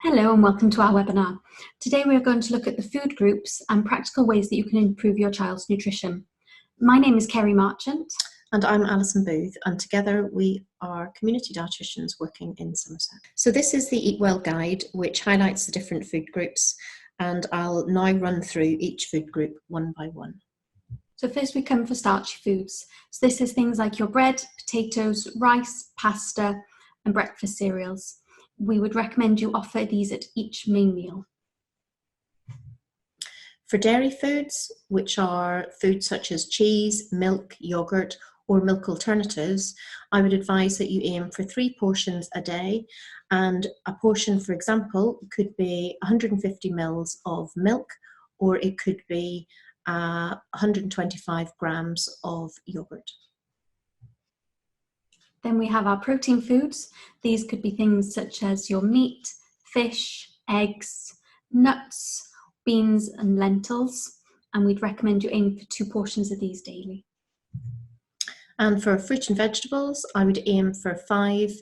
Hello and welcome to our webinar. Today we are going to look at the food groups and practical ways that you can improve your child's nutrition. My name is Kerry Marchant. And I'm Alison Booth, and together we are community dietitians working in Somerset. So this is the Eat Well guide, which highlights the different food groups, and I'll now run through each food group one by one. So first we come for starchy foods. So this is things like your bread, potatoes, rice, pasta and breakfast cereals. We would recommend you offer these at each main meal. For dairy foods, which are foods such as cheese, milk, yogurt, or milk alternatives, I would advise that you aim for 3 portions a day, and a portion, for example, could be 150 mils of milk, or it could be 125 grams of yogurt. Then we have our protein foods. These could be things such as your meat, fish, eggs, nuts, beans and lentils, and we'd recommend you aim for 2 portions of these daily. And for fruit and vegetables, I would aim for 5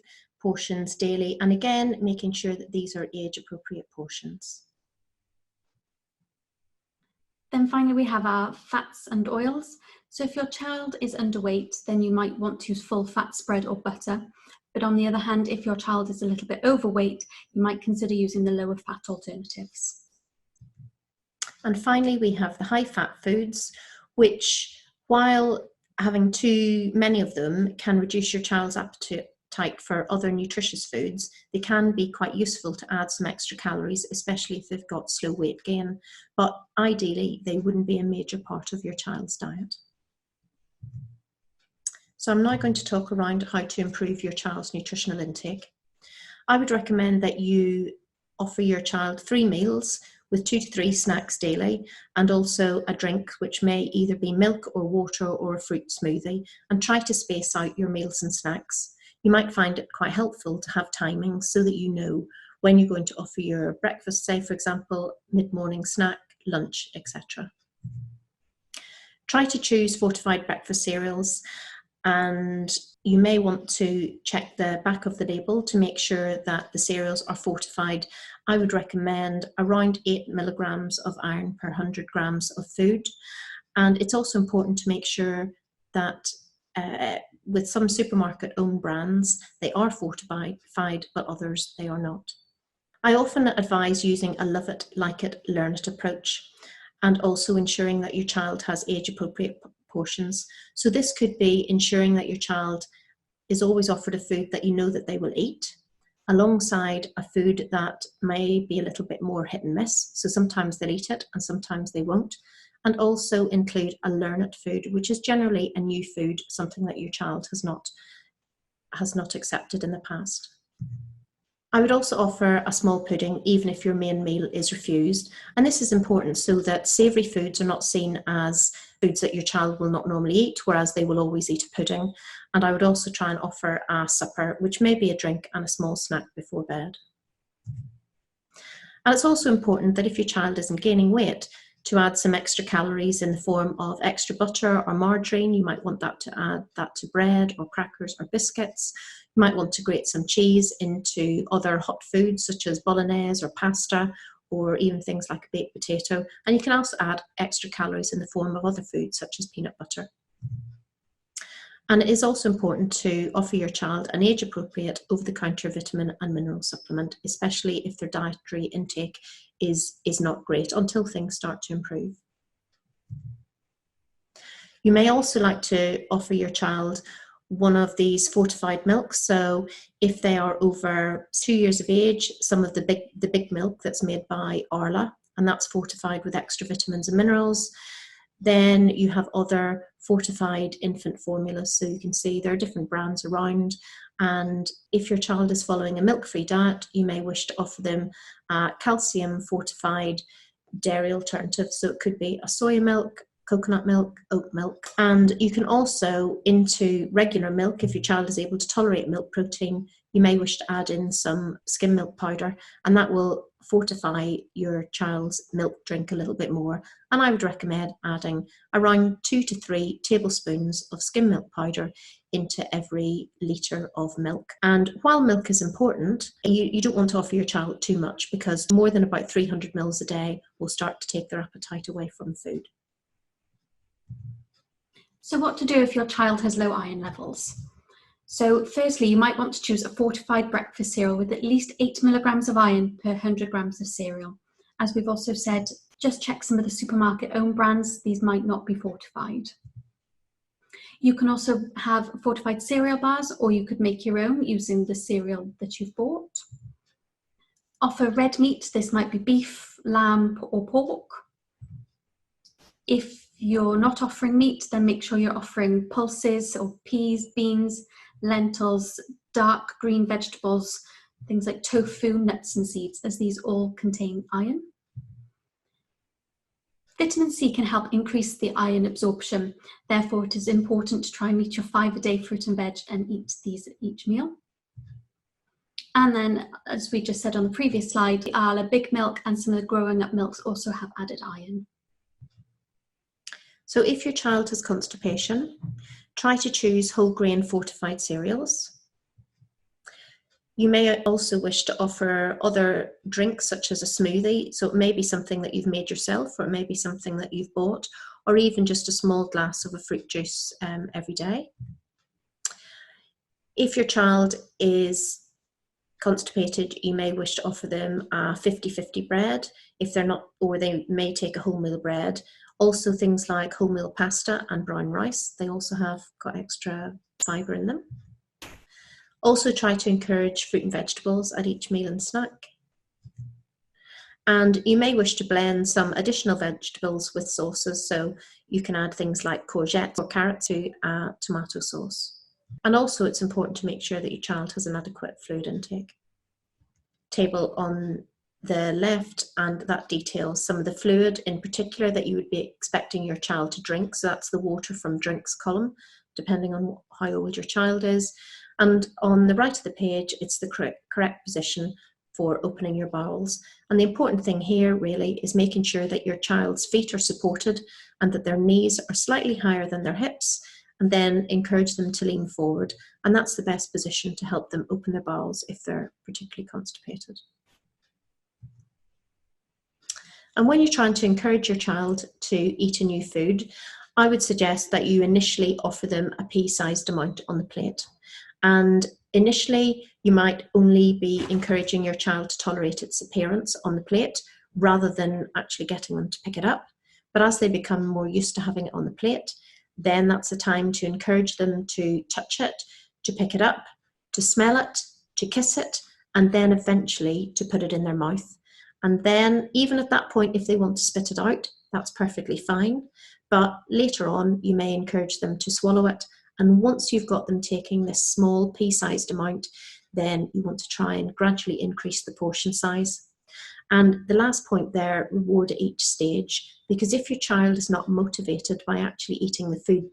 portions daily, and again, making sure that these are age-appropriate portions. Then finally, we have our fats and oils. So if your child is underweight, then you might want to use full fat spread or butter. But on the other hand, if your child is a little bit overweight, you might consider using the lower fat alternatives. And finally, we have the high fat foods, which, while having too many of them can reduce your child's appetite for other nutritious foods, they can be quite useful to add some extra calories, especially if they've got slow weight gain. But ideally, they wouldn't be a major part of your child's diet. So I'm now going to talk around how to improve your child's nutritional intake. I would recommend that you offer your child 3 meals with 2 to 3 snacks daily, and also a drink which may either be milk or water or a fruit smoothie, and try to space out your meals and snacks. You might find it quite helpful to have timings so that you know when you're going to offer your breakfast, say for example, mid-morning snack, lunch, etc. Try to choose fortified breakfast cereals, and you may want to check the back of the label to make sure that the cereals are fortified. I would recommend around 8 milligrams of iron per 100 grams of food. And it's also important to make sure that with some supermarket owned brands, they are fortified, but others they are not. I often advise using a love it, like it, learn it approach, and also ensuring that your child has age appropriate portions. So this could be ensuring that your child is always offered a food that you know that they will eat, alongside a food that may be a little bit more hit and miss. So sometimes they'll eat it and sometimes they won't. And also include a learn it food, which is generally a new food, something that your child has not accepted in the past. I would also offer a small pudding even if your main meal is refused. And this is important so that savoury foods are not seen as foods that your child will not normally eat, whereas they will always eat a pudding. And I would also try and offer a supper, which may be a drink and a small snack before bed. And it's also important that if your child isn't gaining weight, to add some extra calories in the form of extra butter or margarine. You might want that to add that to bread or crackers or biscuits. You might want to grate some cheese into other hot foods such as bolognese or pasta, or even things like a baked potato. And you can also add extra calories in the form of other foods such as peanut butter. And it is also important to offer your child an age-appropriate over-the-counter vitamin and mineral supplement, especially if their dietary intake is not great, until things start to improve. You may also like to offer your child one of these fortified milks. So if they are over 2 years of age, some of the big milk that's made by Arla, and that's fortified with extra vitamins and minerals. Then you have other fortified infant formulas. So you can see there are different brands around. And if your child is following a milk-free diet, you may wish to offer them a calcium fortified dairy alternative. So it could be a soy milk, coconut milk, oat milk. And you can also, into regular milk, if your child is able to tolerate milk protein, you may wish to add in some skim milk powder, and that will fortify your child's milk drink a little bit more. And I would recommend adding around 2 to 3 tablespoons of skim milk powder into every litre of milk. And while milk is important, you don't want to offer your child too much, because more than about 300 mils a day will start to take their appetite away from food. So what to do if your child has low iron levels? So firstly, you might want to choose a fortified breakfast cereal with at least 8 milligrams of iron per 100 grams of cereal. As we've also said, just check some of the supermarket own brands. These might not be fortified. You can also have fortified cereal bars, or you could make your own using the cereal that you've bought. Offer red meat. This might be beef, lamb, or pork. If you're not offering meat, then make sure you're offering pulses or peas, beans, lentils, dark green vegetables, things like tofu, nuts and seeds, as these all contain iron. Vitamin C can help increase the iron absorption. Therefore, it is important to try and meet your 5-a-day fruit and veg and eat these at each meal. And then, as we just said on the previous slide, the Arla Big Milk and some of the growing up milks also have added iron. So if your child has constipation, try to choose whole grain fortified cereals. You may also wish to offer other drinks such as a smoothie. So it may be something that you've made yourself, or it may be something that you've bought, or even just a small glass of a fruit juice every day. If your child is constipated, you may wish to offer them a 50-50 bread if they're not, or they may take a wholemeal bread. Also things like wholemeal pasta and brown rice, they also have got extra fibre in them. Also try to encourage fruit and vegetables at each meal and snack. And you may wish to blend some additional vegetables with sauces, so you can add things like courgettes or carrots to a tomato sauce. And also it's important to make sure that your child has an adequate fluid intake. Table on the left, and that details some of the fluid in particular that you would be expecting your child to drink. So that's the water from drinks column, depending on how old your child is. And on the right of the page, it's the correct position for opening your bowels. And the important thing here really is making sure that your child's feet are supported and that their knees are slightly higher than their hips, and then encourage them to lean forward. And that's the best position to help them open their bowels if they're particularly constipated. And when you're trying to encourage your child to eat a new food, I would suggest that you initially offer them a pea-sized amount on the plate. And initially, you might only be encouraging your child to tolerate its appearance on the plate rather than actually getting them to pick it up. But as they become more used to having it on the plate, then that's the time to encourage them to touch it, to pick it up, to smell it, to kiss it, and then eventually to put it in their mouth. And then even at that point, if they want to spit it out, that's perfectly fine. But later on, you may encourage them to swallow it. And once you've got them taking this small pea-sized amount, then you want to try and gradually increase the portion size. And the last point there, reward at each stage, because if your child is not motivated by actually eating the food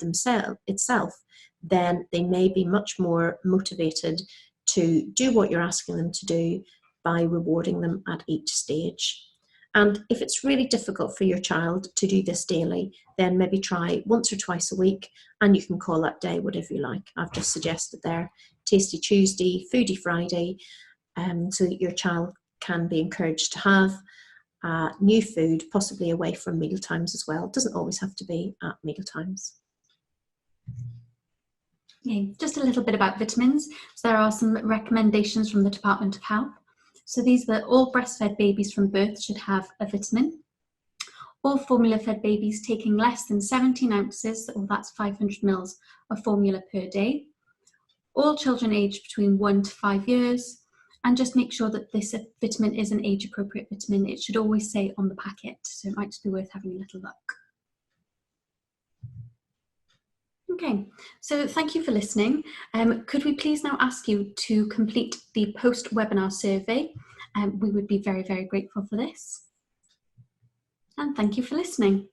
itself, then they may be much more motivated to do what you're asking them to do by rewarding them at each stage. And if it's really difficult for your child to do this daily, then maybe try once or twice a week, and you can call that day whatever you like. I've just suggested there, Tasty Tuesday, Foodie Friday, so that your child can be encouraged to have new food, possibly away from meal times as well. It doesn't always have to be at meal times. Okay, just a little bit about vitamins. So there are some recommendations from the Department of Health. So these are all breastfed babies from birth should have a vitamin. All formula-fed babies taking less than 17 ounces, or that's 500 mils, of formula per day. All children aged between 1 to 5 years. And just make sure that this vitamin is an age-appropriate vitamin. It should always say on the packet, so it might just be worth having a little look. Okay, so thank you for listening. Could we please now ask you to complete the post-webinar survey? We would be very, very grateful for this. And thank you for listening.